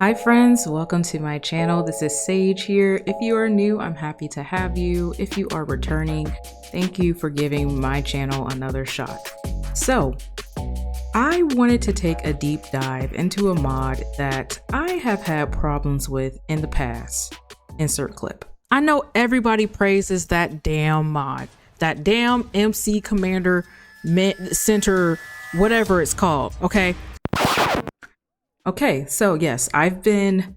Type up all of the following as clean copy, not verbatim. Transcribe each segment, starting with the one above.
Hi friends, welcome to my channel. This is Sage here. If you are new, I'm happy to have you. If you are returning, thank you for giving my channel another shot. So, I wanted to take a deep dive into a mod that I have had problems with in the past. Insert clip. I know everybody praises that damn mod, that damn MC Commander Center, whatever it's called, okay? Okay, so yes, I've been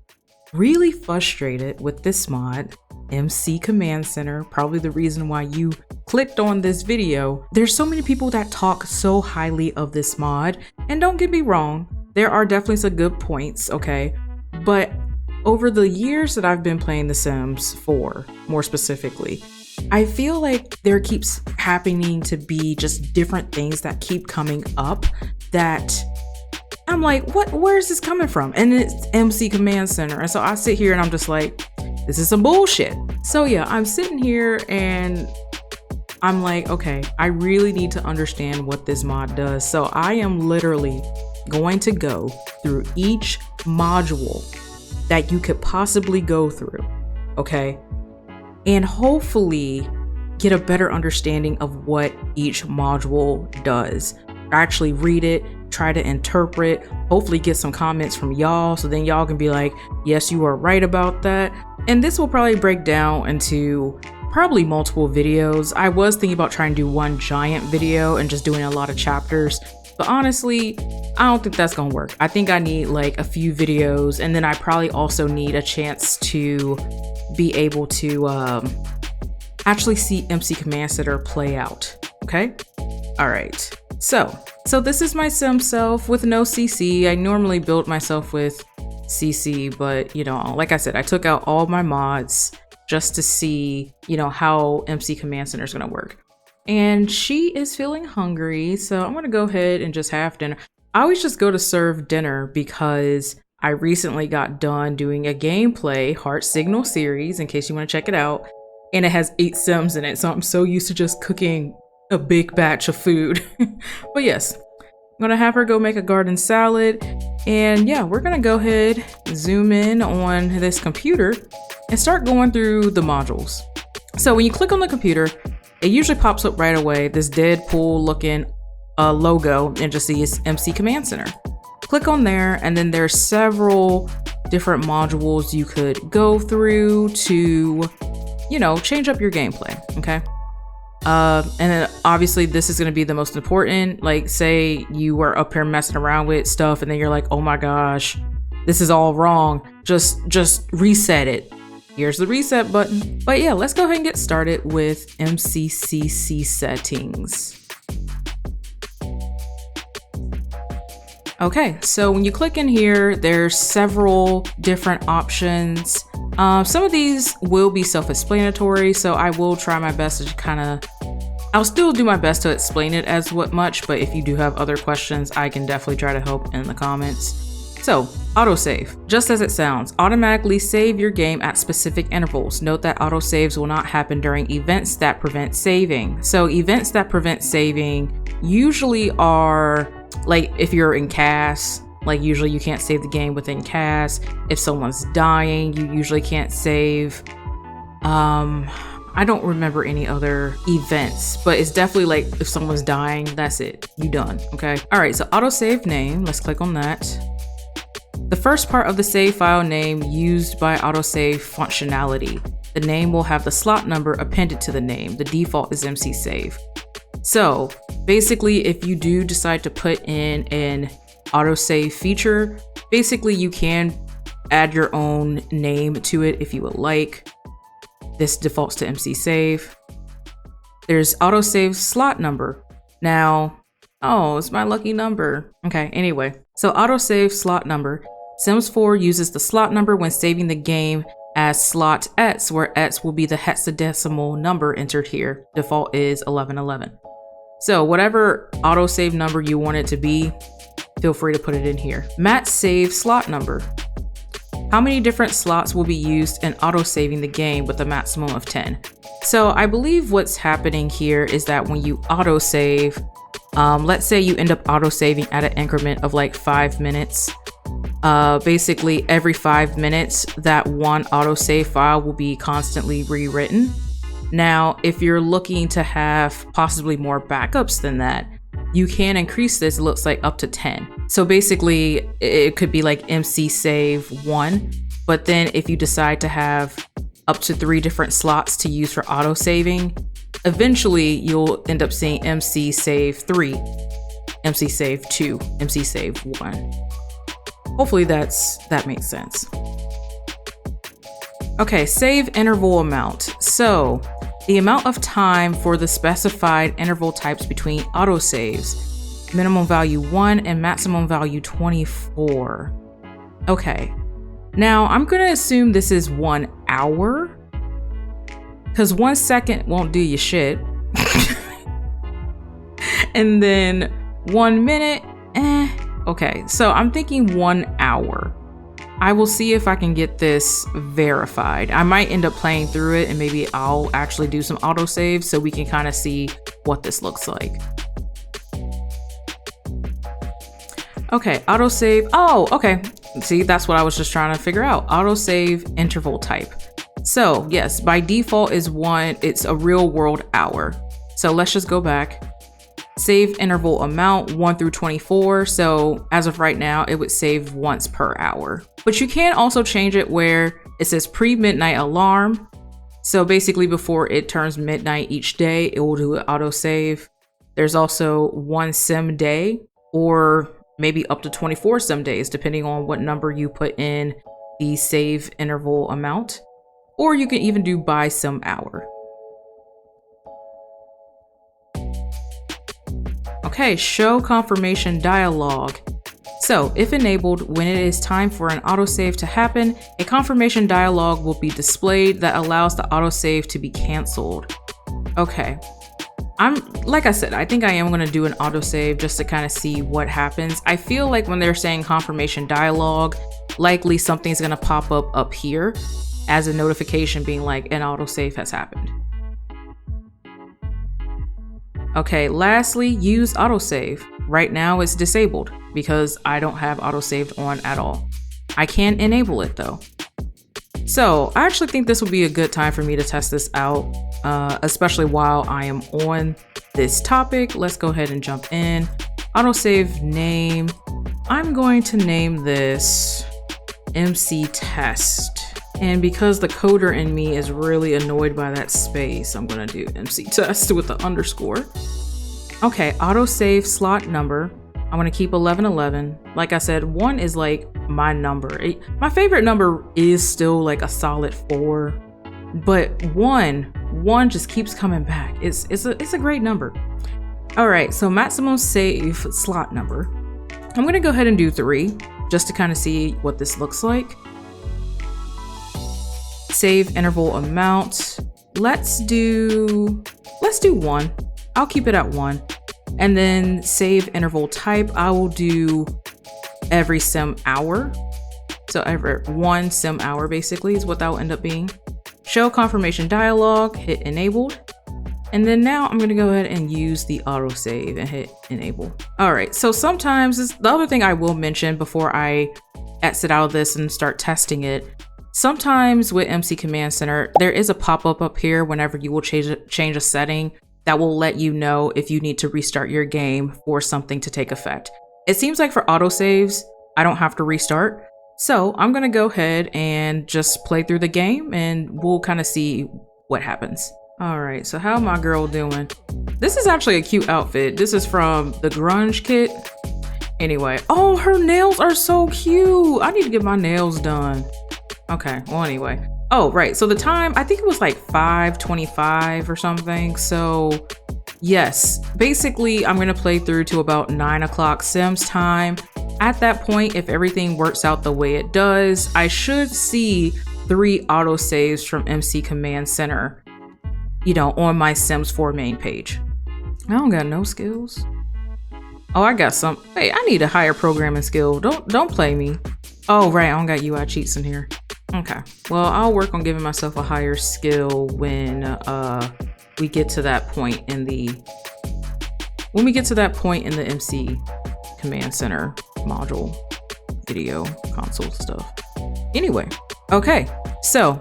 really frustrated with this mod, MC Command Center, probably the reason why you clicked on this video. There's so many people that talk so highly of this mod, and don't get me wrong, there are definitely some good points, okay? But over the years that I've been playing The Sims 4, more specifically, I feel like there keeps happening to be just different things that keep coming up that I'm like, where is this coming from? And it's MC Command Center. And so I sit here and I'm just like, this is some bullshit. So yeah, I'm sitting here and I'm like, okay, I really need to understand what this mod does. So I am literally going to go through each module that you could possibly go through, okay? And hopefully get a better understanding of what each module does. Actually read it, try to interpret, hopefully get some comments from y'all so then y'all can be like, yes, you are right about that. And this will probably break down into probably multiple videos. I was thinking about trying to do one giant video and just doing a lot of chapters, but honestly, I don't think that's gonna work. I think I need like a few videos, and then I probably also need a chance to be able to actually see MC Command Center play out, okay? All right. So this is my sim self with no CC. I normally build myself with CC, but you know, like I said, I took out all my mods just to see, you know, how MC Command Center is gonna work. And she is feeling hungry, so I'm gonna go ahead and just have dinner. I always just go to serve dinner because I recently got done doing a gameplay Heart Signal series, in case you want to check it out, and it has 8 sims in it, so I'm so used to just cooking a big batch of food. But yes, I'm gonna have her go make a garden salad, and yeah, we're gonna go ahead, zoom in on this computer and start going through the modules. So when you click on the computer, it usually pops up right away, this Deadpool looking logo, and just see it's MC Command Center. Click on there, and then there's several different modules you could go through to, you know, change up your gameplay, okay? And then obviously this is going to be the most important. Like, say you were up here messing around with stuff and then you're like, oh my gosh, this is all wrong. Just reset it. Here's the reset button. But yeah, let's go ahead and get started with MCCC settings. Okay, so when you click in here, there's several different options. Some of these will be self-explanatory, so I will try my best to I'll still do my best to explain it as much, but if you do have other questions, I can definitely try to help in the comments. So, autosave. Just as it sounds, automatically save your game at specific intervals. Note that autosaves will not happen during events that prevent saving. So events that prevent saving usually are, like if you're in CAS, like usually you can't save the game within CAS. If someone's dying, you usually can't save. I don't remember any other events, but it's definitely like if someone's dying, that's it, you done, okay? All right, so autosave name, let's click on that. The first part of the save file name used by autosave functionality. The name will have the slot number appended to the name. The default is MC save. So basically, if you do decide to put in an autosave feature, basically you can add your own name to it if you would like. This defaults to MC save. There's autosave slot number. Now, oh, it's my lucky number. Okay, anyway, so autosave slot number. Sims 4 uses the slot number when saving the game as slot X, where X will be the hexadecimal number entered here. Default is 1111. So whatever autosave number you want it to be, feel free to put it in here. Max save slot number. How many different slots will be used in auto-saving the game with a maximum of 10? So I believe what's happening here is that when you auto-save, let's say you end up auto-saving at an increment of like 5 minutes, Basically every 5 minutes, that one autosave file will be constantly rewritten. Now, if you're looking to have possibly more backups than that, you can increase this, it looks like up to 10. So basically it could be like MC save 1, but then if you decide to have up to 3 different slots to use for auto saving, eventually you'll end up seeing MC save 3, MC save 2, MC save 1. Hopefully that makes sense. Okay, save interval amount. So the amount of time for the specified interval types between autosaves, minimum value 1 and maximum value 24. Okay, now I'm gonna assume this is 1 hour, because 1 second won't do you shit. And then 1 minute, okay, so I'm thinking 1 hour. I will see if I can get this verified. I might end up playing through it and maybe I'll actually do some autosaves so we can kind of see what this looks like. Okay, autosave. Oh, okay. See, that's what I was just trying to figure out. Autosave interval type. So yes, by default is 1, it's a real world hour. So let's just go back. Save interval amount 1 through 24. So as of right now, it would save once per hour. But you can also change it where it says pre-midnight alarm. So basically before it turns midnight each day, it will do an autosave. There's also 1 sim day, or maybe up to 24 sim days, depending on what number you put in the save interval amount. Or you can even do by sim hour. Okay, show confirmation dialog. So if enabled, when it is time for an autosave to happen, a confirmation dialog will be displayed that allows the autosave to be canceled. Okay, like I said, I think I am gonna do an autosave just to kind of see what happens. I feel like when they're saying confirmation dialog, likely something's gonna pop up here as a notification being like an autosave has happened. Okay, lastly, use autosave. Right now it's disabled because I don't have autosaved on at all. I can enable it though. So I actually think this will be a good time for me to test this out, especially while I am on this topic. Let's go ahead and jump in. Autosave name. I'm going to name this MC test. And because the coder in me is really annoyed by that space, I'm gonna do MC test with the underscore. Okay, autosave slot number. I'm gonna keep 1111. Like I said, 1 is like my number. My favorite number is still like a solid 4, but 1 just keeps coming back. It's a great number. All right, so maximum save slot number. I'm gonna go ahead and do 3 just to kind of see what this looks like. Save interval amount. Let's do 1. I'll keep it at 1. And then save interval type. I will do every sim hour. So every 1 sim hour basically is what that will end up being. Show confirmation dialog, hit enabled. And then now I'm gonna go ahead and use the autosave and hit enable. All right, so sometimes the other thing I will mention before I exit out of this and start testing it, sometimes with MC Command Center, there is a pop-up up here whenever you will change a setting that will let you know if you need to restart your game for something to take effect. It seems like for autosaves, I don't have to restart. So I'm gonna go ahead and just play through the game and we'll kind of see what happens. All right, so how my girl doing? This is actually a cute outfit. This is from the Grunge kit. Anyway, oh, her nails are so cute. I need to get my nails done. Okay, well anyway. Oh, right, so the time, I think it was like 5:25 or something. So yes, basically I'm gonna play through to about 9 o'clock Sims time. At that point, if everything works out the way it does, I should see 3 autosaves from MC Command Center, you know, on my Sims 4 main page. I don't got no skills. Oh, I got some. Hey, I need a higher programming skill. Don't play me. Oh, right, I don't got UI cheats in here. Okay, well, I'll work on giving myself a higher skill when we get to that point in the MC Command Center module. video console stuff. Anyway, okay, so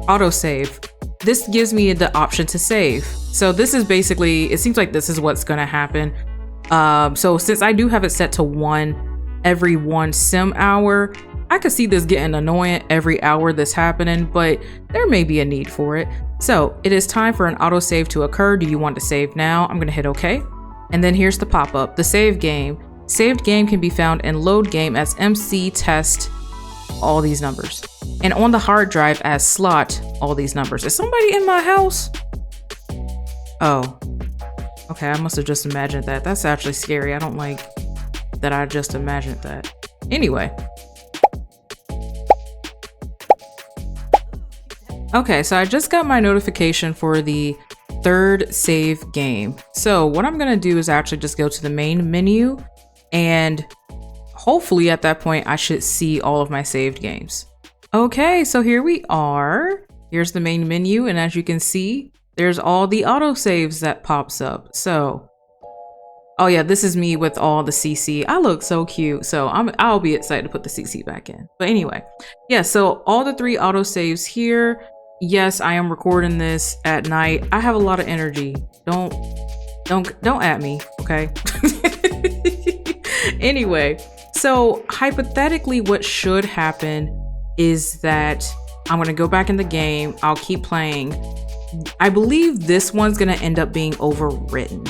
autosave. This gives me the option to save. So this is basically, it seems like this is what's gonna happen. So since I do have it set to 1 every 1 sim hour, I could see this getting annoying every hour this happening, but there may be a need for it. So it is time for an autosave to occur. Do you want to save now? I'm gonna hit OK. And then here's the pop-up, the save game. Saved game can be found in load game as MC test all these numbers. And on the hard drive as slot all these numbers. Is somebody in my house? Oh, okay, I must have just imagined that. That's actually scary. I don't like that I just imagined that. Anyway. Okay, so I just got my notification for the 3rd save game. So what I'm gonna do is actually just go to the main menu, and hopefully at that point I should see all of my saved games. Okay, so here we are. Here's the main menu, and as you can see, there's all the autosaves that pops up. So, oh yeah, this is me with all the CC. I look so cute, so I'll be excited to put the CC back in. But anyway, yeah, so all the 3 autosaves here. Yes, I am recording this at night. I have a lot of energy. Don't at me, okay? Anyway, so hypothetically what should happen is that I'm gonna go back in the game. I'll keep playing. I believe this one's gonna end up being overwritten.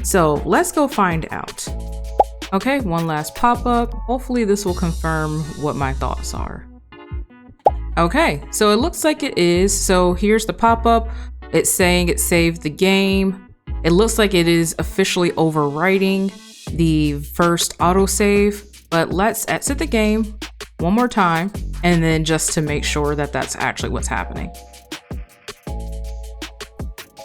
So let's go find out. Okay, one last pop-up. Hopefully this will confirm what my thoughts are. Okay, so it looks like it is. So here's the pop-up. It's saying it saved the game. It looks like it is officially overwriting the first autosave, but let's exit the game one more time, and then just to make sure that that's actually what's happening.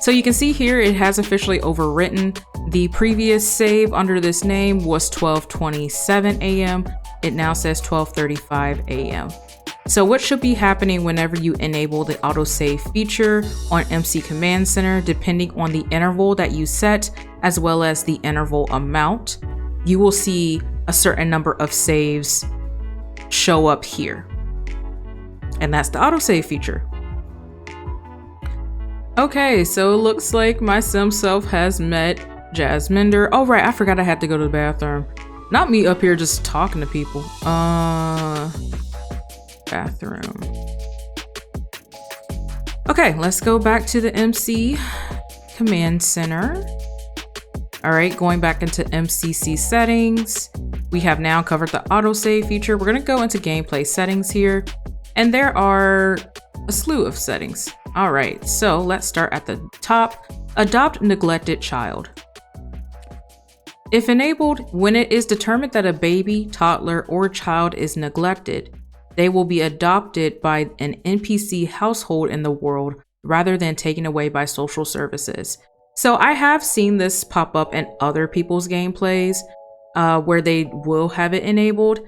So you can see here it has officially overwritten. The previous save under this name was 12:27 a.m. It now says 12:35 a.m. So what should be happening whenever you enable the autosave feature on MC Command Center, depending on the interval that you set, as well as the interval amount, you will see a certain number of saves show up here. And that's the autosave feature. Okay, so it looks like my sim self has met Jasmine. Oh right, I forgot I had to go to the bathroom. Not me up here just talking to people. Bathroom. Okay, let's go back to the MC Command Center. All right, going back into MCC settings. We have now covered the autosave feature. We're gonna go into gameplay settings here, and there are a slew of settings. All right, so let's start at the top. Adopt neglected child. If enabled, when it is determined that a baby, toddler, or child is neglected, they will be adopted by an NPC household in the world rather than taken away by social services. So I have seen this pop up in other people's gameplays where they will have it enabled.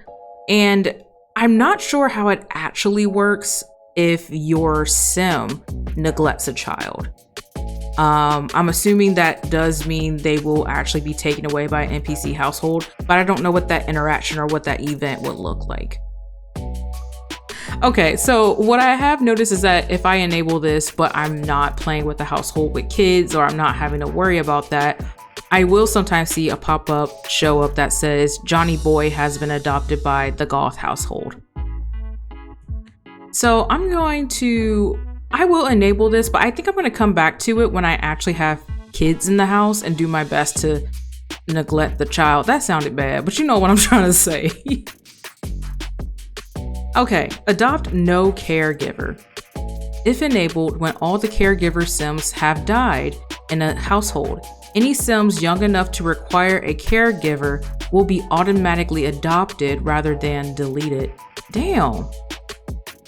And I'm not sure how it actually works if your sim neglects a child. I'm assuming that does mean they will actually be taken away by an NPC household, but I don't know what that interaction or what that event would look like. Okay, so what I have noticed is that if I enable this, but I'm not playing with the household with kids, or I'm not having to worry about that, I will sometimes see a pop-up show up that says Johnny Boy has been adopted by the Goth household. So I will enable this, but I think I'm gonna come back to it when I actually have kids in the house and do my best to neglect the child. That sounded bad, but you know what I'm trying to say. Okay, adopt No Caregiver. If enabled, when all the caregiver sims have died in a household, any sims young enough to require a caregiver will be automatically adopted rather than deleted. Damn,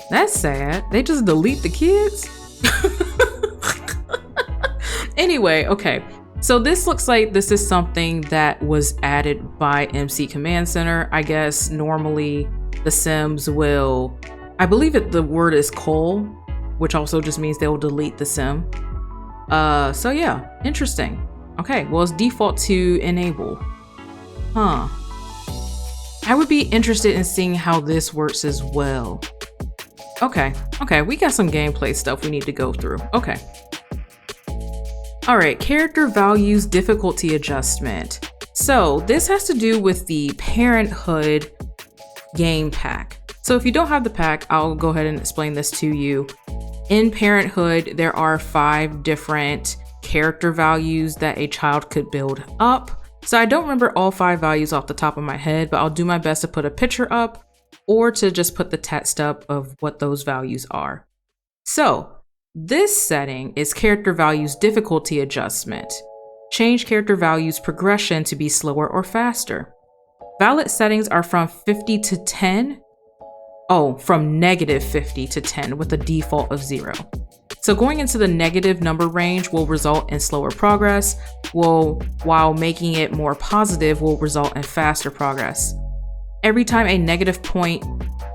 that's sad. They just delete the kids? Anyway, okay. So this looks like this is something that was added by MC Command Center. I guess normally the sims will, I believe the word is cull, which also just means they'll delete the sim. So yeah, interesting. Okay, well it's default to enable. Huh. I would be interested in seeing how this works as well. Okay, we got some gameplay stuff we need to go through. Okay. All right, character values difficulty adjustment. So this has to do with the Parenthood game pack. So if you don't have the pack, I'll go ahead and explain this to you. In Parenthood, there are 5 different character values that a child could build up. So I don't remember all 5 values off the top of my head, but I'll do my best to put a picture up or to just put the text up of what those values are. So this setting is character values difficulty adjustment. Change character values progression to be slower or faster. Valid settings are from 50 to 10. Oh, from -50 to 10 with a default of 0. So going into the negative number range will result in slower progress, while making it more positive will result in faster progress. Every time a negative point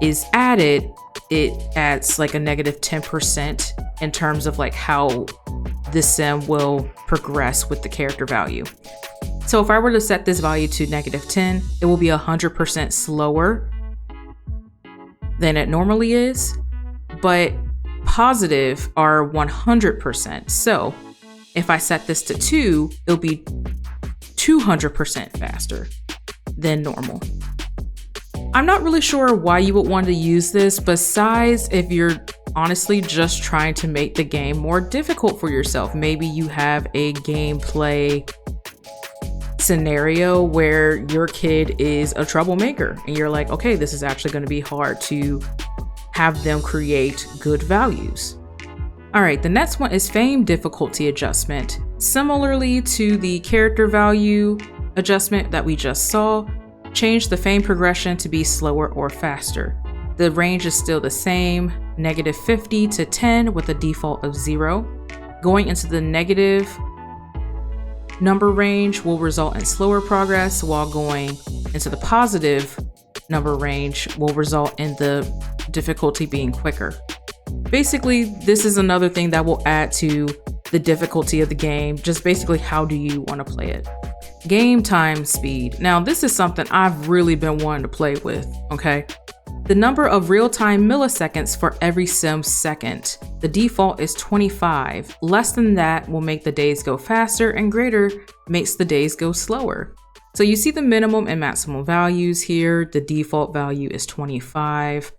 is added, it adds like a -10% in terms of like how the sim will progress with the character value. So if I were to set this value to -10, it will be 100% slower than it normally is, but positive are 100%. So if I set this to 2, it'll be 200% faster than normal. I'm not really sure why you would want to use this, besides if you're honestly just trying to make the game more difficult for yourself. Maybe you have a gameplay scenario where your kid is a troublemaker and you're like, okay, this is actually going to be hard to have them create good values. All right, the next one is fame difficulty adjustment. Similarly to the character value adjustment that we just saw, change the fame progression to be slower or faster. The range is still the same, -50 to 10 with a default of 0. Going into the negative number range will result in slower progress, while going into the positive number range will result in the difficulty being quicker. Basically, this is another thing that will add to the difficulty of the game, just basically how do you want to play it. Game time speed. Now, this is something I've really been wanting to play with, okay? The number of real-time milliseconds for every sim second. The default is 25. Less than that will make the days go faster, and greater makes the days go slower. So you see the minimum and maximum values here. The default value is 25.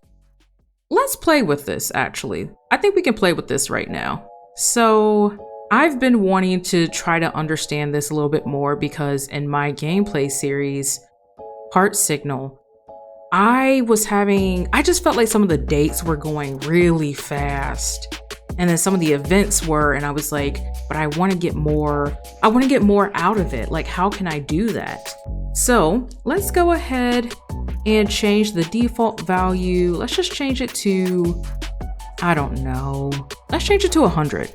Let's play with this, actually. I think we can play with this right now. So I've been wanting to try to understand this a little bit more because in my gameplay series, Heart Signal, I just felt like some of the dates were going really fast. And then some of the events were, and I was like, but I want to get more out of it. Like, how can I do that? So let's go ahead and change the default value. Let's just change it to, I don't know. Let's change it to 100.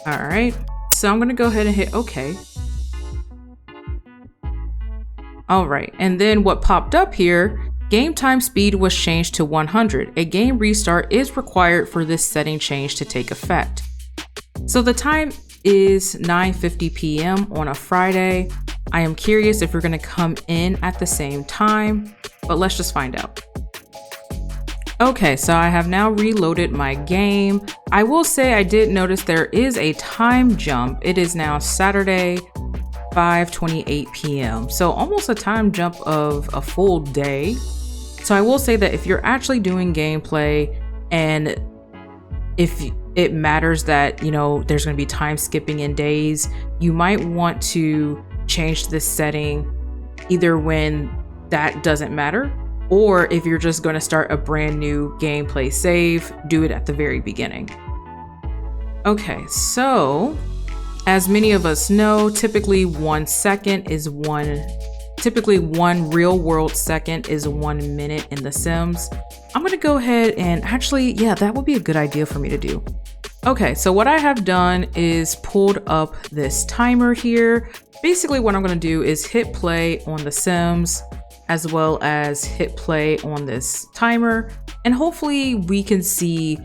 All right, so I'm gonna go ahead and hit OK. All right, and then what popped up here, game time speed was changed to 100. A game restart is required for this setting change to take effect. So the time is 9:50 p.m. on a Friday. I am curious if you're gonna come in at the same time, but let's just find out. Okay, so I have now reloaded my game. I will say I did notice there is a time jump. It is now Saturday, 5:28 p.m. So almost a time jump of a full day. So I will say that if you're actually doing gameplay and if it matters that, you know, there's going to be time skipping in days, you might want to change this setting either when that doesn't matter, or if you're just going to start a brand new gameplay save, do it at the very beginning. Okay, so as many of us know, typically one real world second is 1 minute in The Sims. I'm gonna go ahead and actually, yeah, that would be a good idea for me to do. Okay, so what I have done is pulled up this timer here. Basically what I'm gonna do is hit play on The Sims, as well as hit play on this timer. And hopefully we can see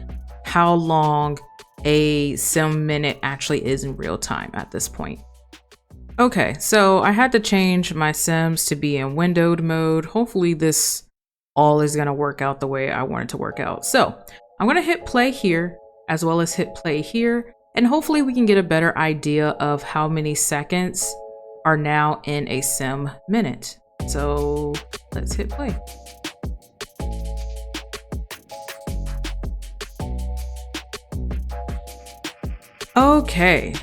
how long a sim minute actually is in real time at this point. Okay, so I had to change my Sims to be in windowed mode. Hopefully this all is gonna work out the way I want it to work out. So I'm gonna hit play here as well as hit play here, and hopefully we can get a better idea of how many seconds are now in a sim minute. So let's hit play. Okay,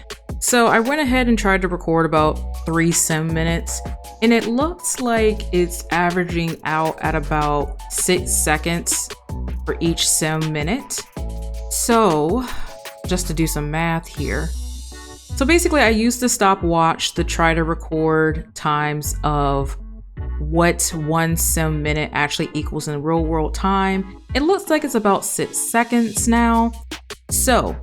so I went ahead and tried to record about 3 sim minutes, and it looks like it's averaging out at about 6 seconds for each sim minute. So just to do some math here. So basically I used the stopwatch to try to record times of what 1 sim minute actually equals in real world time. It looks like it's about 6 seconds now. So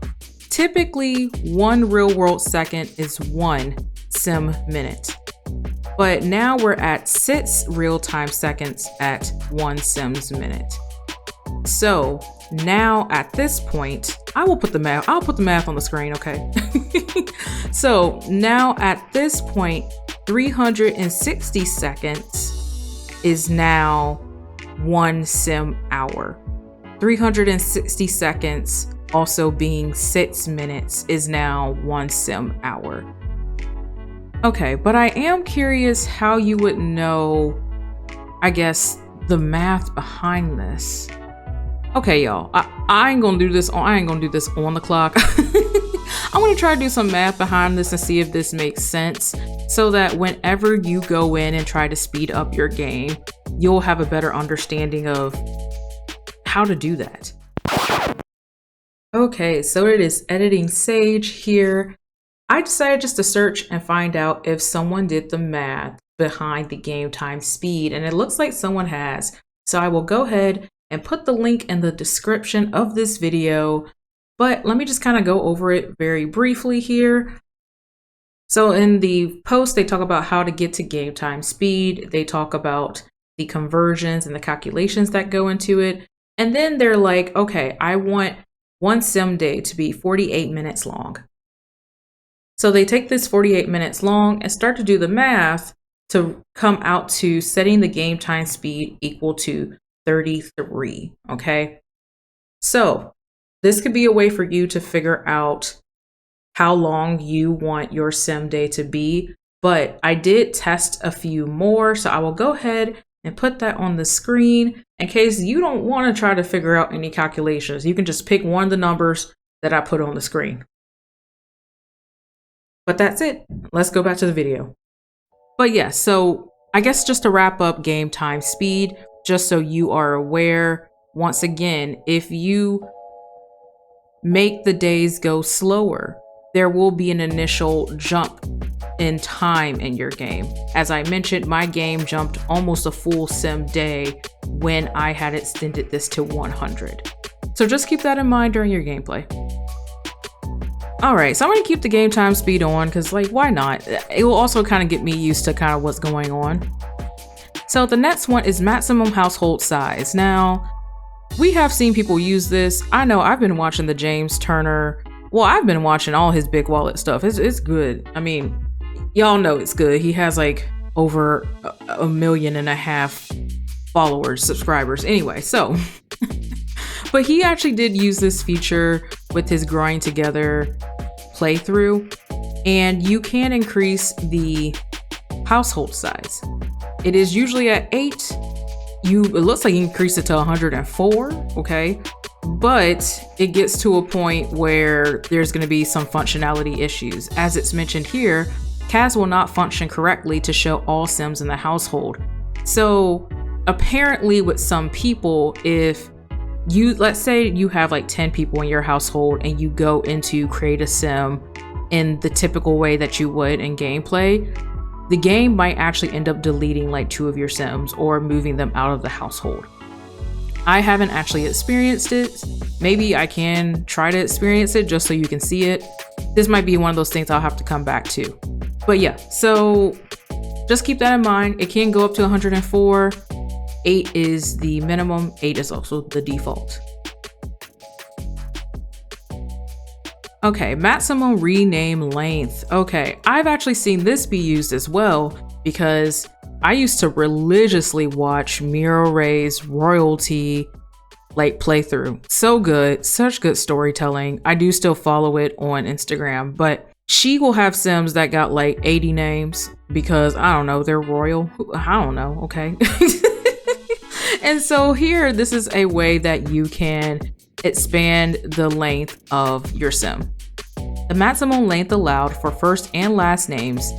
typically 1 real world second is 1 sim minute. But now we're at 6 real-time seconds at 1 sims minute. So now at this point, I'll put the math on the screen, okay? So now at this point, 360 seconds is now 1 sim hour. 360 seconds also being 6 minutes is now 1 sim hour. Okay, but I am curious how you would know, I guess, the math behind this. Okay, y'all, I ain't gonna do this on the clock. I'm gonna try to do some math behind this and see if this makes sense, so that whenever you go in and try to speed up your game, you'll have a better understanding of how to do that. Okay, so it is editing Sage here. I decided just to search and find out if someone did the math behind the game time speed, and it looks like someone has. So I will go ahead and put the link in the description of this video, but let me just kind of go over it very briefly here. So in the post, they talk about how to get to game time speed. They talk about the conversions and the calculations that go into it. And then they're like, okay, I want 1 sim day to be 48 minutes long. So they take this 48 minutes long and start to do the math to come out to setting the game time speed equal to 33, okay? So this could be a way for you to figure out how long you want your sim day to be, but I did test a few more, so I will go ahead and put that on the screen in case you don't want to try to figure out any calculations. You can just pick one of the numbers that I put on the screen. But that's it. Let's go back to the video. But yeah, so I guess just to wrap up game time speed, just so you are aware, once again, if you make the days go slower, there will be an initial jump in time in your game. As I mentioned, my game jumped almost a full sim day when I had extended this to 100. So just keep that in mind during your gameplay. All right, so I'm gonna keep the game time speed on because, like, why not? It will also kind of get me used to kind of what's going on. So the next one is maximum household size. Now, we have seen people use this. I know I've been watching the James Turner. Well, I've been watching all his big wallet stuff. It's good. I mean, y'all know it's good. He has like over 1.5 million followers, subscribers. Anyway, so, but he actually did use this feature with his Growing Together playthrough, and you can increase the household size. It is usually at 8. It looks like you increase it to 104, okay? But it gets to a point where there's gonna be some functionality issues. As it's mentioned here, CAS will not function correctly to show all Sims in the household. So apparently with some people, let's say you have like 10 people in your household and you go into create a sim in the typical way that you would in gameplay, the game might actually end up deleting like 2 of your Sims or moving them out of the household. I haven't actually experienced it. Maybe I can try to experience it just so you can see it. This might be one of those things I'll have to come back to. But yeah, so just keep that in mind. It can go up to 104. 8 is the minimum. 8 is also the default. Okay, maximum rename length. Okay, I've actually seen this be used as well because I used to religiously watch Mira Ray's royalty like playthrough. So good, such good storytelling. I do still follow it on Instagram, but she will have Sims that got like 80 names because I don't know, they're royal. I don't know, okay. And so here, this is a way that you can expand the length of your Sim. The maximum length allowed for first and last names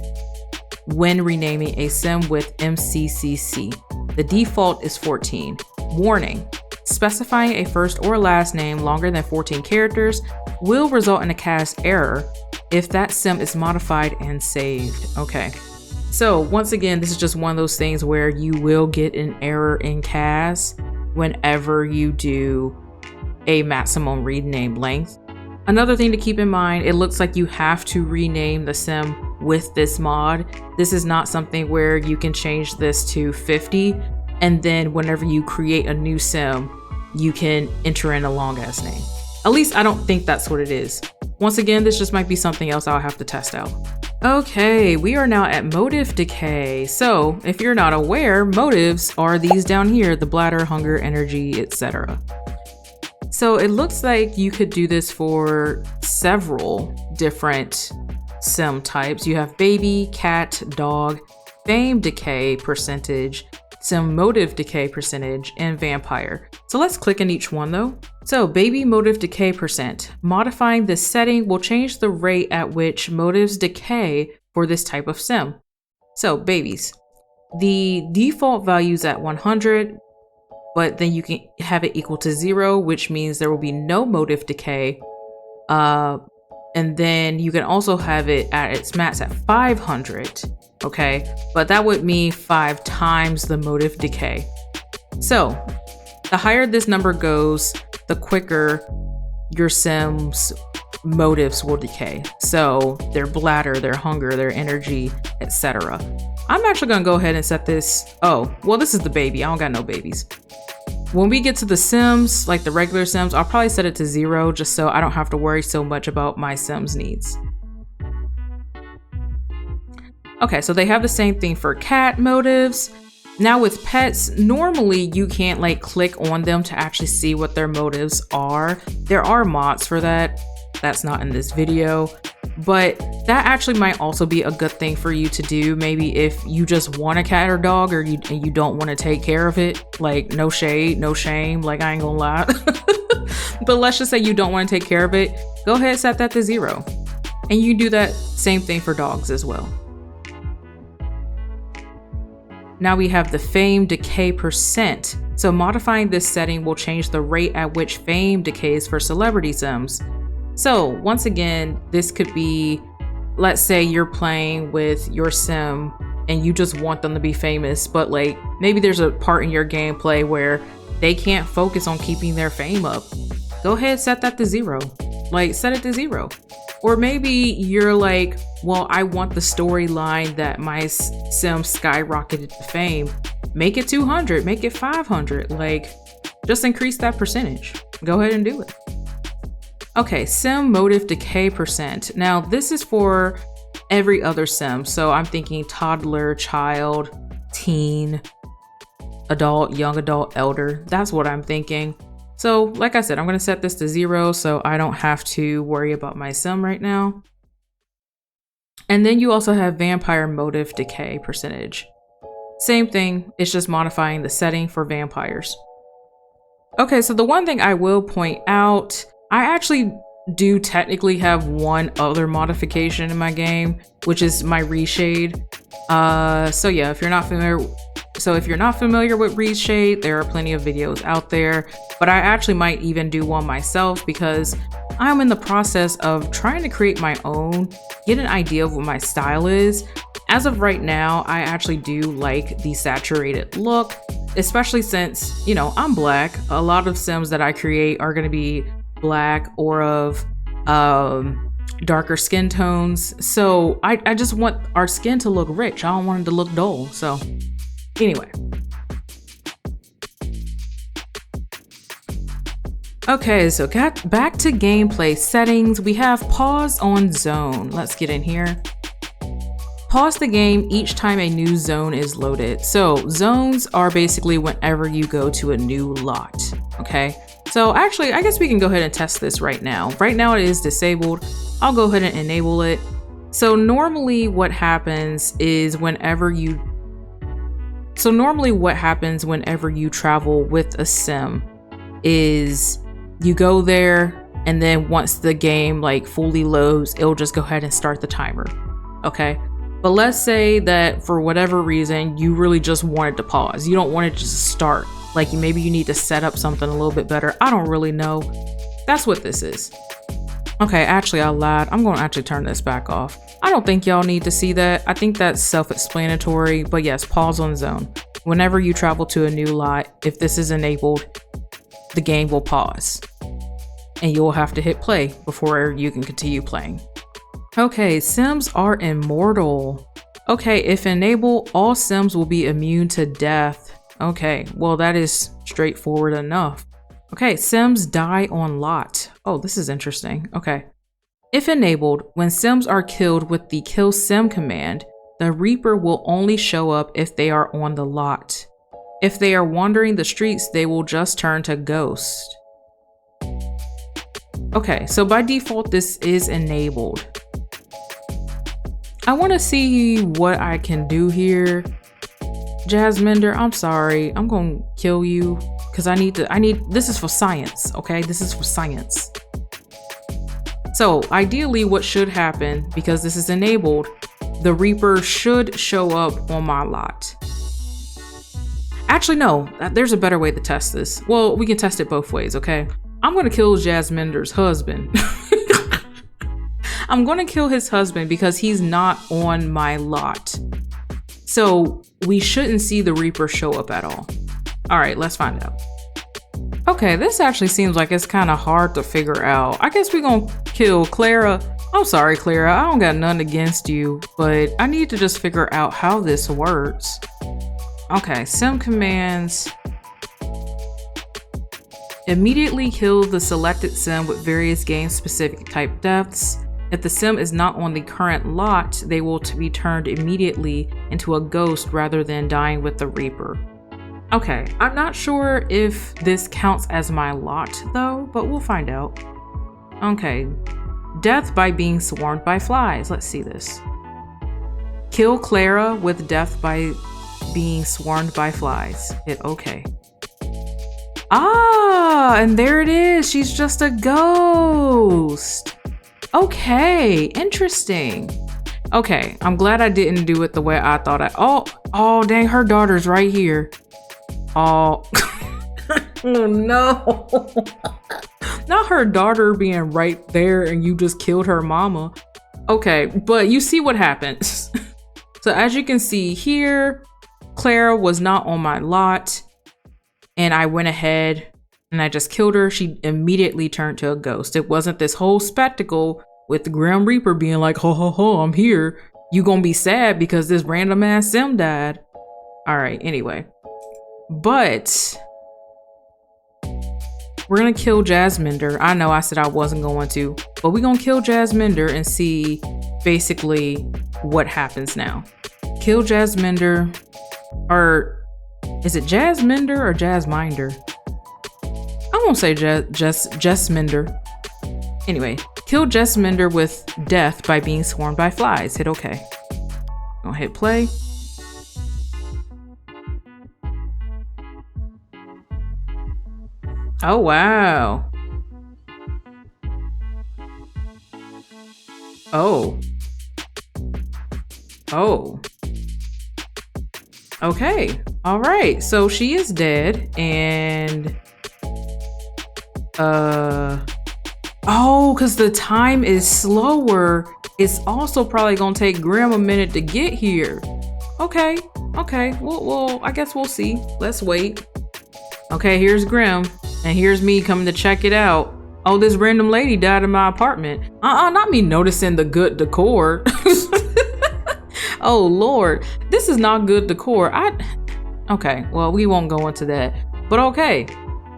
when renaming a Sim with MCCC. The default is 14. Warning: specifying a first or last name longer than 14 characters will result in a cast error if that Sim is modified and saved. Okay. So once again, this is just one of those things where you will get an error in CAS whenever you do a maximum rename length. Another thing to keep in mind, it looks like you have to rename the Sim with this mod. This is not something where you can change this to 50 and then whenever you create a new Sim, you can enter in a long ass name. At least I don't think that's what it is. Once again, this just might be something else I'll have to test out. Okay, we are now at Motive Decay. So if you're not aware, motives are these down here: the bladder, hunger, energy, etc. So it looks like you could do this for several different Sim types. You have baby, cat, dog, fame decay percentage, Sim motive decay percentage, and vampire. So let's click on each one though. So baby motive decay percent. Modifying this setting will change the rate at which motives decay for this type of Sim. So babies, the default value is at 100, but then you can have it equal to 0, which means there will be no motive decay. And then you can also have it at its max at 500, okay? But that would mean 5 times the motive decay. So the higher this number goes, the quicker your Sim's motives will decay. So their bladder, their hunger, their energy, etc. I'm actually gonna go ahead and set this. Oh, well, this is the baby. I don't got no babies. When we get to the Sims, like the regular Sims, I'll probably set it to 0 just so I don't have to worry so much about my Sims needs. Okay, so they have the same thing for cat motives. Now with pets, normally you can't like click on them to actually see what their motives are. There are mods for that. That's not in this video, but that actually might also be a good thing for you to do. Maybe if you just want a cat or dog, or you don't want to take care of it, like no shade, no shame, like I ain't gonna lie. But let's just say you don't want to take care of it, go ahead and set that to 0. And you do that same thing for dogs as well. Now we have the fame decay percent. So modifying this setting will change the rate at which fame decays for celebrity Sims. So once again, this could be, let's say you're playing with your Sim and you just want them to be famous, but like maybe there's a part in your gameplay where they can't focus on keeping their fame up. Go ahead, set that to 0. Like set it to 0. Or maybe you're like, well, I want the storyline that my Sim skyrocketed to fame. Make it 200, make it 500, like just increase that percentage. Go ahead and do it. Okay, Sim motive decay percent. Now this is for every other Sim. So I'm thinking toddler, child, teen, adult, young adult, elder. That's what I'm thinking. So like I said, I'm gonna set this to 0 so I don't have to worry about my Sim right now. And then you also have vampire motive decay percentage. Same thing, it's just modifying the setting for vampires. Okay, so the one thing I will point out, I actually do technically have one other modification in my game, which is my reshade. So yeah, if you're not familiar with reshade, there are plenty of videos out there, but I actually might even do one myself because I'm in the process of trying to create my own, get an idea of what my style is. As of right now, I actually do like the saturated look, especially since, you know, I'm black. A lot of Sims that I create are going to be black or of darker skin tones. So I just want our skin to look rich. I don't want it to look dull. So anyway. Okay, so got back to gameplay settings. We have pause on zone. Let's get in here. Pause the game each time a new zone is loaded. So zones are basically whenever you go to a new lot, okay? So actually, I guess we can go ahead and test this right now. Right now it is disabled. I'll go ahead and enable it. So normally what happens whenever you travel with a sim is you go there, and then once the game like fully loads, it'll just go ahead and start the timer, okay? But let's say that for whatever reason, you really just wanted to pause. You don't want it to just start. Like maybe you need to set up something a little bit better. I don't really know. That's what this is. Okay, actually I lied. I'm gonna actually turn this back off. I don't think y'all need to see that. I think that's self-explanatory, but yes, pause on zone. Whenever you travel to a new lot, if this is enabled, the game will pause and you'll have to hit play before you can continue playing. Okay, Sims Are Immortal. Okay, if enabled, all Sims will be immune to death. Okay, well that is straightforward enough. Okay, Sims die on lot. Oh, this is interesting. Okay. If enabled, when Sims are killed with the kill sim command, the Reaper will only show up if they are on the lot. If they are wandering the streets, they will just turn to ghost. Okay, so by default, this is enabled. I want to see what I can do here. Jasminder, I'm sorry. I'm going to kill you because this is for science, okay? This is for science. So ideally what should happen, because this is enabled, the Reaper should show up on my lot. Actually, no, there's a better way to test this. Well, we can test it both ways, okay? I'm gonna kill Jasminder's husband. I'm gonna kill his husband because he's not on my lot. So we shouldn't see the Reaper show up at all. All right, let's find out. Okay, this actually seems like it's kind of hard to figure out. I guess we're gonna kill Clara. I'm sorry, Clara, I don't got nothing against you, but I need to just figure out how this works. Okay, sim commands. Immediately kill the selected sim with various game-specific type deaths. If the sim is not on the current lot, they will be turned immediately into a ghost rather than dying with the Reaper. Okay, I'm not sure if this counts as my lot though, but we'll find out. Okay, death by being swarmed by flies. Let's see this. Kill Clara with death by being swarmed by flies. Hit okay. Ah, and there it is. She's just a ghost. Okay, interesting. Okay, I'm glad I didn't do it the way I thought oh dang, her daughter's right here. Oh, oh no. Not her daughter being right there and you just killed her mama. Okay, but you see what happens. So as you can see here, Clara was not on my lot and I went ahead and I just killed her. She immediately turned to a ghost. It wasn't this whole spectacle with the Grim Reaper being like, ho, ho, ho, I'm here. You gonna be sad because this random ass sim died. All right, anyway. But we're gonna kill Jasminder. I know I said I wasn't going to, but we're gonna kill Jasminder and see basically what happens now. Kill Jasminder, or is it Jasminder or Jasminder? I won't say Jasminder. Anyway, kill Jasminder with death by being swarmed by flies. Hit okay. Gonna hit play. Oh, wow. Oh. Oh. Okay. All right. So she is dead and oh, because the time is slower. It's also probably gonna take Grim a minute to get here. Okay. Okay. Well, I guess we'll see. Let's wait. Okay, here's Grim. And here's me coming to check it out. Oh, this random lady died in my apartment. Not me noticing the good decor. Oh, Lord. This is not good decor. Okay, well, we won't go into that. But okay.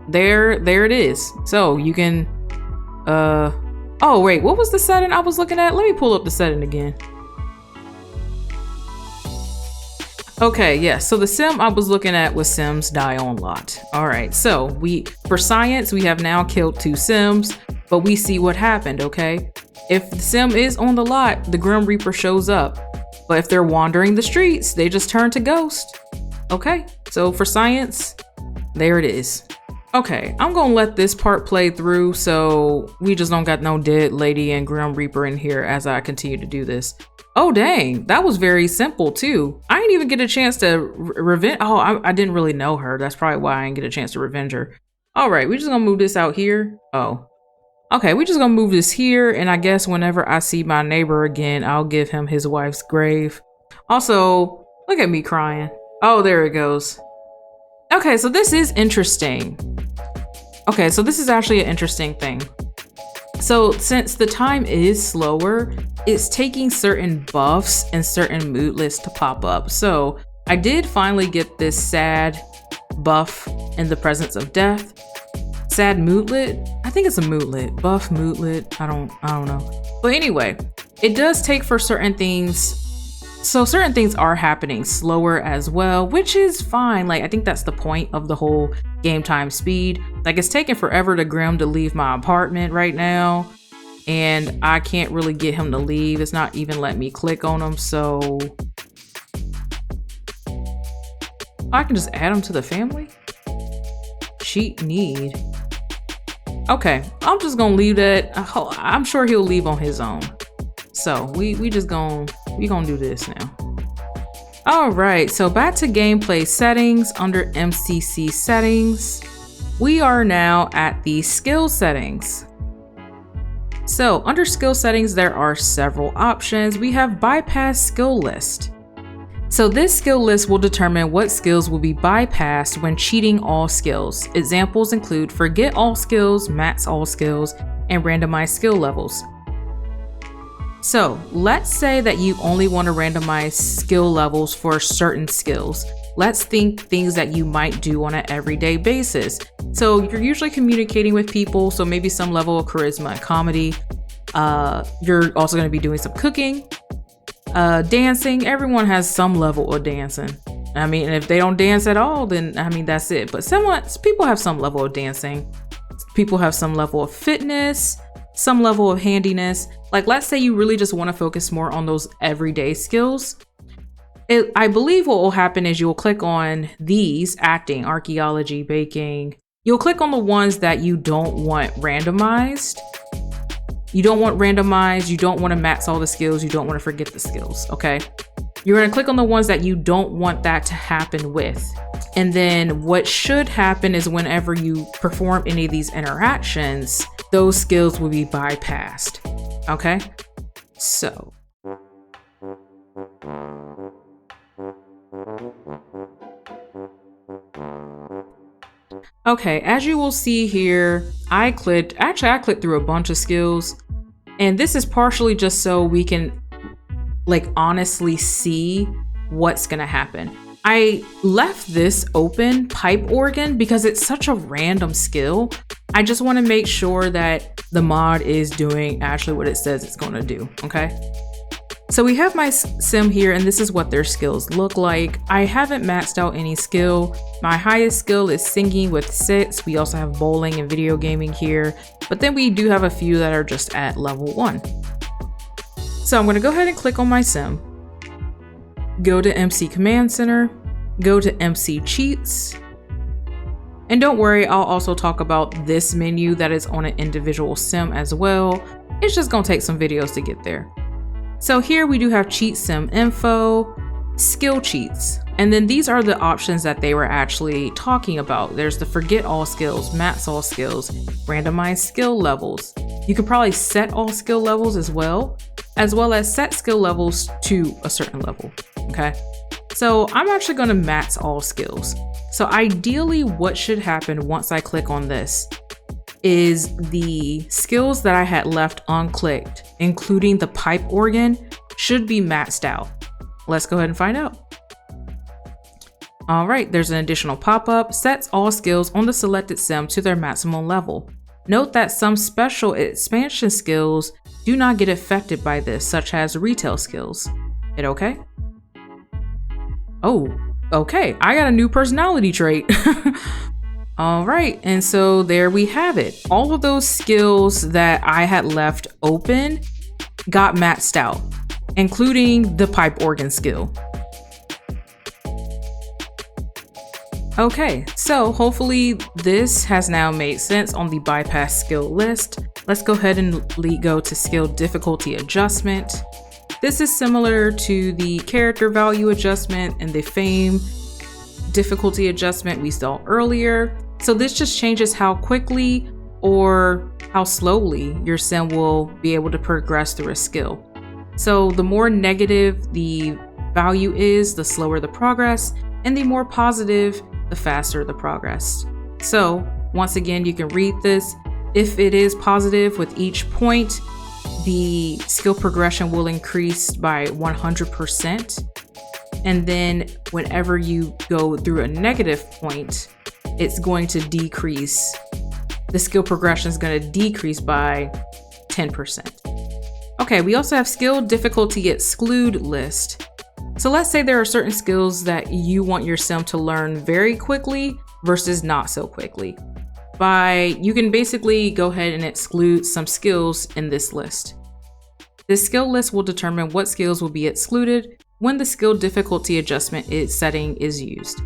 there it is. So you can, oh wait, what was the setting I was looking at? Let me pull up the setting again. Okay, yeah, so the sim I was looking at was Sims Die on Lot. All right, so for science, we have now killed 2 Sims, but we see what happened, okay? If the sim is on the lot, the Grim Reaper shows up. But if they're wandering the streets, they just turn to ghost. Okay, so for science, there it is. Okay, I'm gonna let this part play through so we just don't got no dead lady and Grim Reaper in here as I continue to do this. Oh dang, that was very simple too. I didn't even get a chance to revenge. Oh, I didn't really know her. That's probably why I didn't get a chance to revenge her. All right, we're just gonna move this out here. Oh, okay, we're just gonna move this here. And I guess whenever I see my neighbor again, I'll give him his wife's grave. Also, look at me crying. Oh, there it goes. Okay, so this is interesting. Okay, so this is actually an interesting thing. So since the time is slower, it's taking certain buffs and certain mood lists to pop up. So I did finally get this sad buff in the presence of death. Sad moodlet. I think it's a moodlet. Buff moodlet. I don't know. But anyway, it does take for certain things. So certain things are happening slower as well, which is fine. Like, I think that's the point of the whole game time speed. Like, it's taking forever to Grim to leave my apartment right now, and I can't really get him to leave. It's not even letting me click on him. So I can just add him to the family. Cheat need. Okay, I'm just gonna leave that. I'm sure he'll leave on his own. So we gonna do this now. All right, so back to gameplay settings. Under MCC settings, we are now at the skill settings. So under skill settings, there are several options. We have bypass skill list. So this skill list will determine what skills will be bypassed when cheating all skills. Examples include forget all skills, max all skills, and randomize skill levels. So let's say that you only want to randomize skill levels for certain skills. Let's think things that you might do on an everyday basis. So you're usually communicating with people, so maybe some level of charisma and comedy. You're also going to be doing some cooking, dancing. Everyone has some level of dancing. I mean, if they don't dance at all, then I mean, that's it. But people have some level of dancing. People have some level of fitness, some level of handiness. Like, let's say you really just want to focus more on those everyday skills. I believe what will happen is you'll click on these: acting, archaeology, baking. You'll click on the ones that you don't want randomized. You don't want randomized. You don't want to max all the skills. You don't want to forget the skills. Okay. You're going to click on the ones that you don't want that to happen with. And then what should happen is whenever you perform any of these interactions, those skills will be bypassed. Okay. So. Okay, as you will see here, I clicked through a bunch of skills, and this is partially just so we can like honestly see what's gonna happen. I left this open, pipe organ, because it's such a random skill. I just want to make sure that the mod is doing actually what it says it's gonna do, okay? So we have my sim here, and this is what their skills look like. I haven't maxed out any skill. My highest skill is singing with 6. We also have bowling and video gaming here, but then we do have a few that are just at level 1. So I'm gonna go ahead and click on my sim, go to MC Command Center, go to MC Cheats, and don't worry, I'll also talk about this menu that is on an individual sim as well. It's just gonna take some videos to get there. So here we do have cheat sim info, skill cheats, and then these are the options that they were actually talking about. There's the forget all skills, max all skills, randomize skill levels. You could probably set all skill levels as well as set skill levels to a certain level, okay? So I'm actually gonna max all skills. So ideally what should happen once I click on this is the skills that I had left unclicked, including the pipe organ, should be maxed out. Let's go ahead and find out. All right, there's an additional pop-up, sets all skills on the selected sim to their maximum level. Note that some special expansion skills do not get affected by this, such as retail skills. Hit okay? Oh, okay, I got a new personality trait. All right, and so there we have it. All of those skills that I had left open got maxed out, including the pipe organ skill. Okay, so hopefully this has now made sense on the bypass skill list. Let's go ahead and go to skill difficulty adjustment. This is similar to the character value adjustment and the fame difficulty adjustment we saw earlier. So this just changes how quickly or how slowly your sim will be able to progress through a skill. So the more negative the value is, the slower the progress, and the more positive, the faster the progress. So once again, you can read this. If it is positive with each point, the skill progression will increase by 100%. And then whenever you go through a negative point, it's going to decrease. The skill progression is going to decrease by 10%. Okay, we also have skill difficulty exclude list. So let's say there are certain skills that you want your sim to learn very quickly versus not so quickly. You can basically go ahead and exclude some skills in this list. This skill list will determine what skills will be excluded when the skill difficulty adjustment setting is used.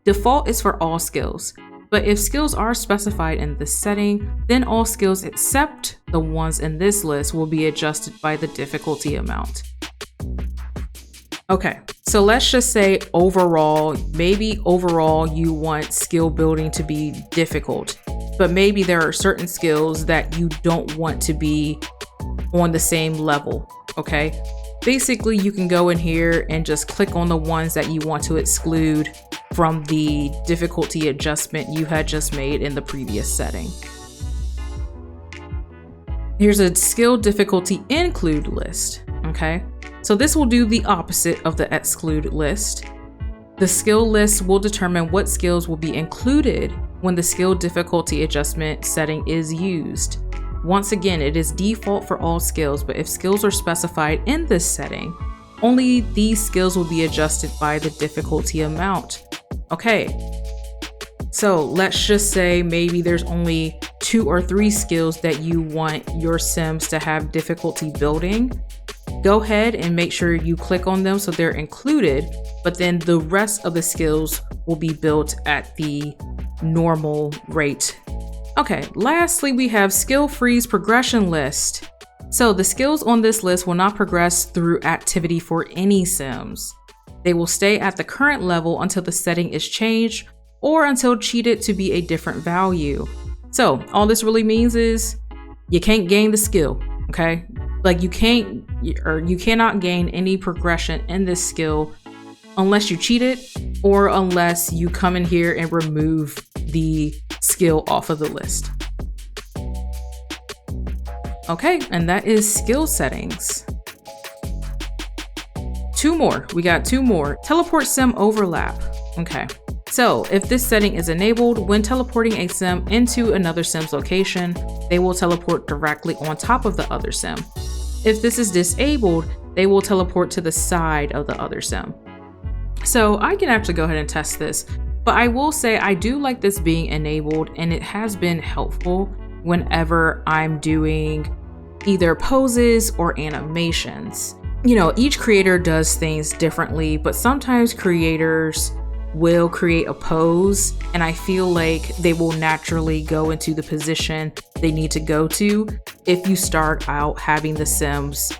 Default is for all skills, but if skills are specified in this setting, then all skills except the ones in this list will be adjusted by the difficulty amount. Okay, so let's just say maybe overall you want skill building to be difficult, but maybe there are certain skills that you don't want to be on the same level, okay? Basically, you can go in here and just click on the ones that you want to exclude from the difficulty adjustment you had just made in the previous setting. Here's a skill difficulty include list, okay? So this will do the opposite of the exclude list. The skill list will determine what skills will be included when the skill difficulty adjustment setting is used. Once again, it is default for all skills, but if skills are specified in this setting, only these skills will be adjusted by the difficulty amount. Okay, so let's just say maybe there's only 2 or 3 skills that you want your sims to have difficulty building. Go ahead and make sure you click on them so they're included, but then the rest of the skills will be built at the normal rate. Okay, lastly, we have skill freeze progression list. So the skills on this list will not progress through activity for any sims. They will stay at the current level until the setting is changed or until cheated to be a different value. So all this really means is you can't gain the skill, okay? Like you cannot gain any progression in this skill unless you cheat it or unless you come in here and remove the skill off of the list. Okay, and that is skill settings. 2 more, we got 2 more. Teleport sim overlap. Okay, so if this setting is enabled, when teleporting a sim into another sim's location, they will teleport directly on top of the other sim. If this is disabled, they will teleport to the side of the other sim. So I can actually go ahead and test this, but I will say I do like this being enabled, and it has been helpful whenever I'm doing either poses or animations. You know, each creator does things differently, but sometimes creators will create a pose and I feel like they will naturally go into the position they need to go to if you start out having the sims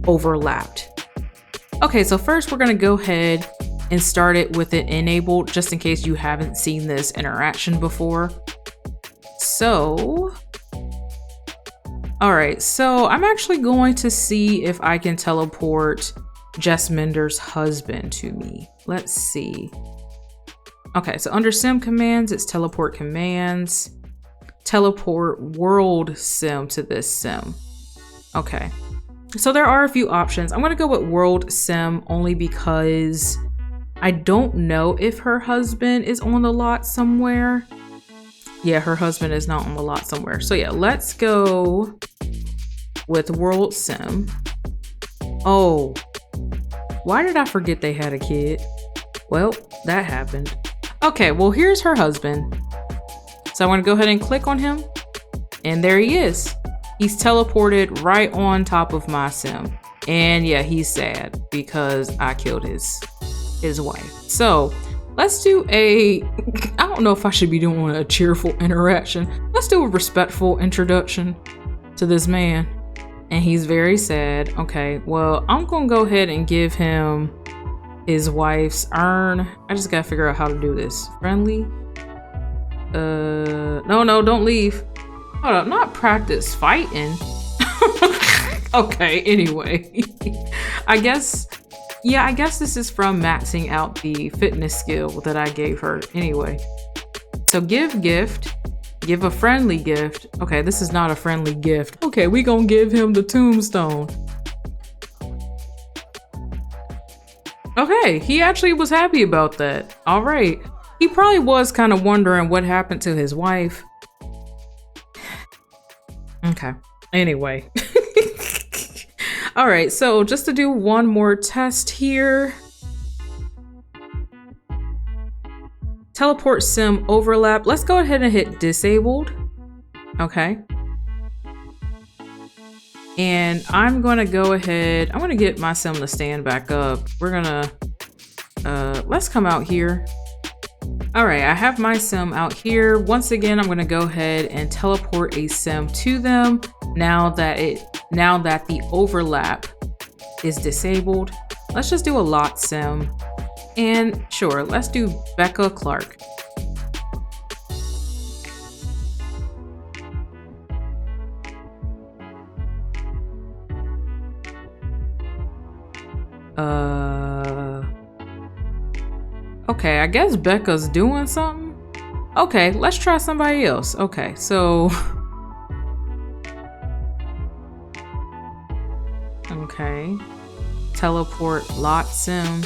overlapped. Okay, so first we're gonna go ahead and start it with it enabled just in case you haven't seen this interaction before. So, all right, so I'm actually going to see if I can teleport Jasminder's husband to me. Let's see. Okay, so under sim commands, it's teleport commands, teleport world sim to this sim. Okay, so there are a few options. I'm gonna go with world sim only because I don't know if her husband is on the lot somewhere. Yeah, her husband is not on the lot somewhere. So yeah, let's go with World Sim. Oh, why did I forget they had a kid? Well, that happened. Okay, well, here's her husband. So I want to go ahead and click on him. And there he is. He's teleported right on top of my sim. And yeah, he's sad because I killed his wife. So let's do I don't know if I should be doing a cheerful interaction. Let's do a respectful introduction to this man. And he's very sad. Okay, well, I'm gonna go ahead and give him his wife's urn. I just gotta figure out how to do this. Friendly. No, don't leave. Hold up, not practice fighting. Okay, anyway. I guess this is from maxing out the fitness skill that I gave her anyway. So give gift, give a friendly gift. Okay, this is not a friendly gift. Okay, we gonna give him the tombstone. Okay, he actually was happy about that. All right. He probably was kind of wondering what happened to his wife. Okay, anyway. All right, so just to do one more test here. Teleport sim overlap. Let's go ahead and hit disabled. Okay. And I'm gonna go ahead, I'm gonna get my sim to stand back up. We're gonna, let's come out here. All right, I have my sim out here. Once again, I'm gonna go ahead and teleport a sim to them now that the overlap is disabled. Let's just do a lot sim. And sure, let's do Becca Clark. Okay, I guess Becca's doing something. Okay, let's try somebody else. Okay, so okay, teleport lot sim.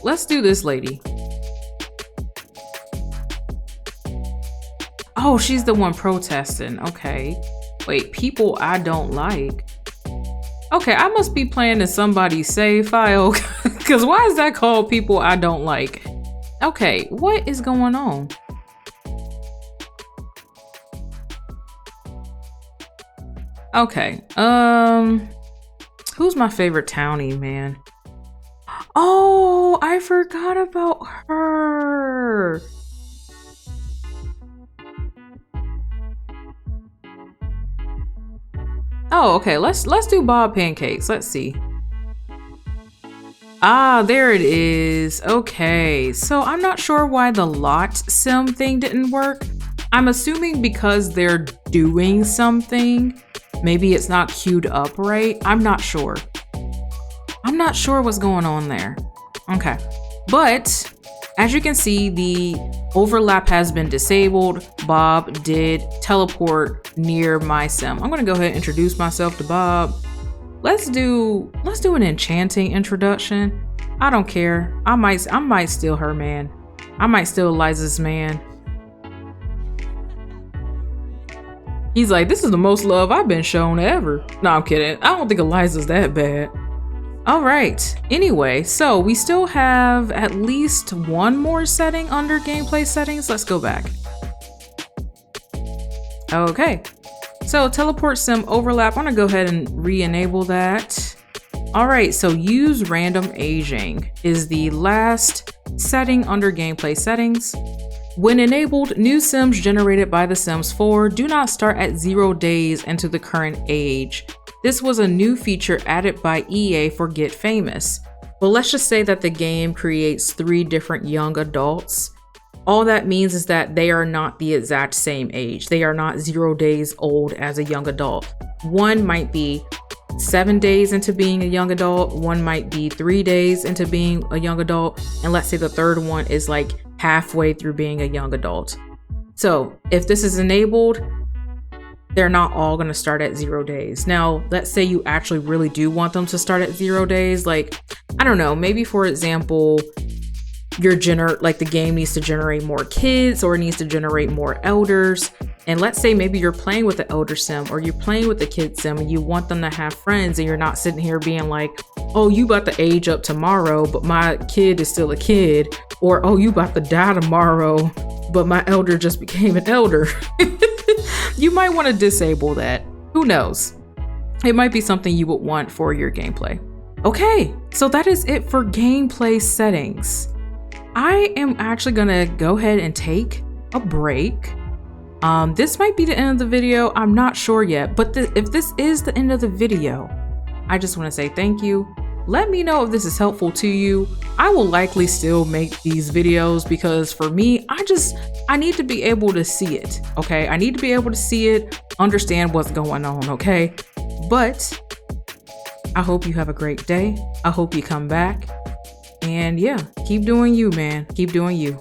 Let's do this lady. Oh, she's the one protesting. Okay, wait, people I don't like. Okay, I must be playing in somebody's save file because why is that called people I don't like? Okay, what is going on? Okay, who's my favorite townie, man? Oh, I forgot about her. Oh, okay, let's do Bob Pancakes. Let's see. Ah, there it is. Okay, so I'm not sure why the lot sim thing didn't work. I'm assuming because they're doing something. Maybe it's not queued up right. I'm not sure. I'm not sure what's going on there. Okay, but as you can see, the overlap has been disabled. Bob did teleport near my sim. I'm gonna go ahead and introduce myself to Bob. Let's do an enchanting introduction. I don't care. I might steal her man. I might steal Eliza's man. He's like, this is the most love I've been shown ever. No, I'm kidding. I don't think Eliza's that bad. All right, anyway, so we still have at least one more setting under gameplay settings. Let's go back. Okay, so teleport sim overlap. I'm gonna go ahead and re-enable that. All right, so use random aging is the last setting under gameplay settings. When enabled, new sims generated by The Sims 4 do not start at 0 days into the current age. This was a new feature added by EA for Get Famous. Well, let's just say that the game creates 3 different young adults. All that means is that they are not the exact same age. They are not 0 days old as a young adult. One might be 7 days into being a young adult. One might be 3 days into being a young adult. And let's say the third one is like halfway through being a young adult. So if this is enabled, they're not all going to start at 0 days. Now, let's say you actually really do want them to start at 0 days. Like, I don't know, maybe for example, like the game needs to generate more kids or it needs to generate more elders. And let's say maybe you're playing with the elder sim or you're playing with the kid sim and you want them to have friends, and you're not sitting here being like, oh, you about to age up tomorrow, but my kid is still a kid. Or, oh, you about to die tomorrow, but my elder just became an elder. You might want to disable that. Who knows? It might be something you would want for your gameplay. Okay, so that is it for gameplay settings. I am actually gonna go ahead and take a break. This might be the end of the video. I'm not sure yet, but if this is the end of the video, I just want to say thank you. Let me know if this is helpful to you. I will likely still make these videos because for me, I need to be able to see it, okay? I need to be able to see it, understand what's going on, okay? But I hope you have a great day. I hope you come back. And yeah, keep doing you, man. Keep doing you.